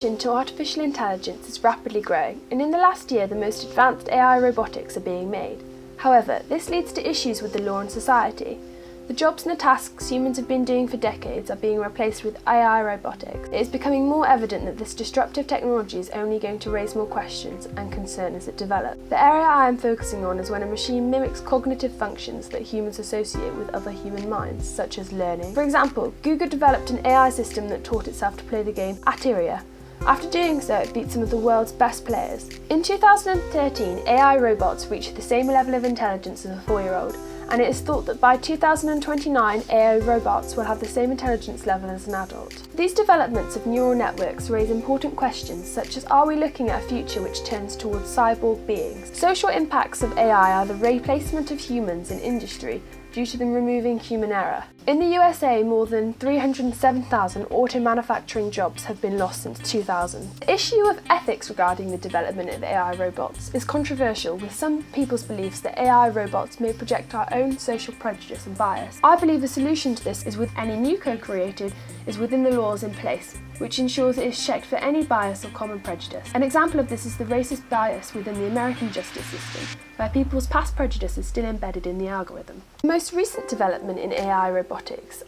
Into artificial intelligence is rapidly growing, and in the last year the most advanced AI robotics are being made. However, this leads to issues with the law and society. The jobs and the tasks humans have been doing for decades are being replaced with AI robotics. It is becoming more evident that this disruptive technology is only going to raise more questions and concern as it develops. The area I am focusing on is when a machine mimics cognitive functions that humans associate with other human minds, such as learning. For example, Google developed an AI system that taught itself to play the game Atteria. After doing so, it beat some of the world's best players. In 2013, AI robots reached the same level of intelligence as a 4-year-old, and it is thought that by 2029, AI robots will have the same intelligence level as an adult. These developments of neural networks raise important questions, such as, are we looking at a future which turns towards cyborg beings? Social impacts of AI are the replacement of humans in industry due to them removing human error. In the USA, more than 307,000 auto manufacturing jobs have been lost since 2000. The issue of ethics regarding the development of AI robots is controversial, with some people's beliefs that AI robots may project our own social prejudice and bias. I believe the solution to this is with any new code created is within the laws in place, which ensures it is checked for any bias or common prejudice. An example of this is the racist bias within the American justice system, where people's past prejudice is still embedded in the algorithm. The most recent development in AI robotics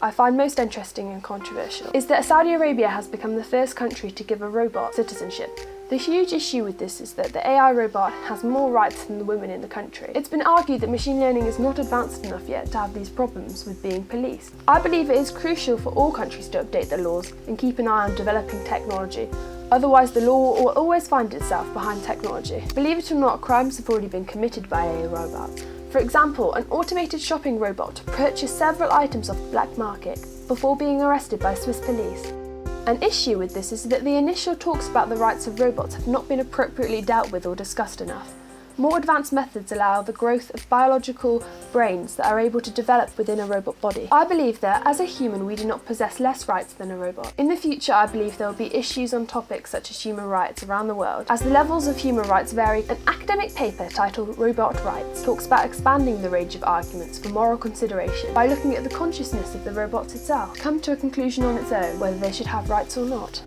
I find most interesting and controversial is that Saudi Arabia has become the first country to give a robot citizenship. The huge issue with this is that the AI robot has more rights than the women in the country. It's been argued that machine learning is not advanced enough yet to have these problems with being policed. I believe it is crucial for all countries to update their laws and keep an eye on developing technology. Otherwise, the law will always find itself behind technology. Believe it or not, crimes have already been committed by AI robots. For example, an automated shopping robot purchased several items off the black market before being arrested by Swiss police. An issue with this is that the initial talks about the rights of robots have not been appropriately dealt with or discussed enough. More advanced methods allow the growth of biological brains that are able to develop within a robot body. I believe that, as a human, we do not possess less rights than a robot. In the future, I believe there will be issues on topics such as human rights around the world, as the levels of human rights vary. An academic paper titled Robot Rights talks about expanding the range of arguments for moral consideration by looking at the consciousness of the robots itself, to come to a conclusion on its own whether they should have rights or not.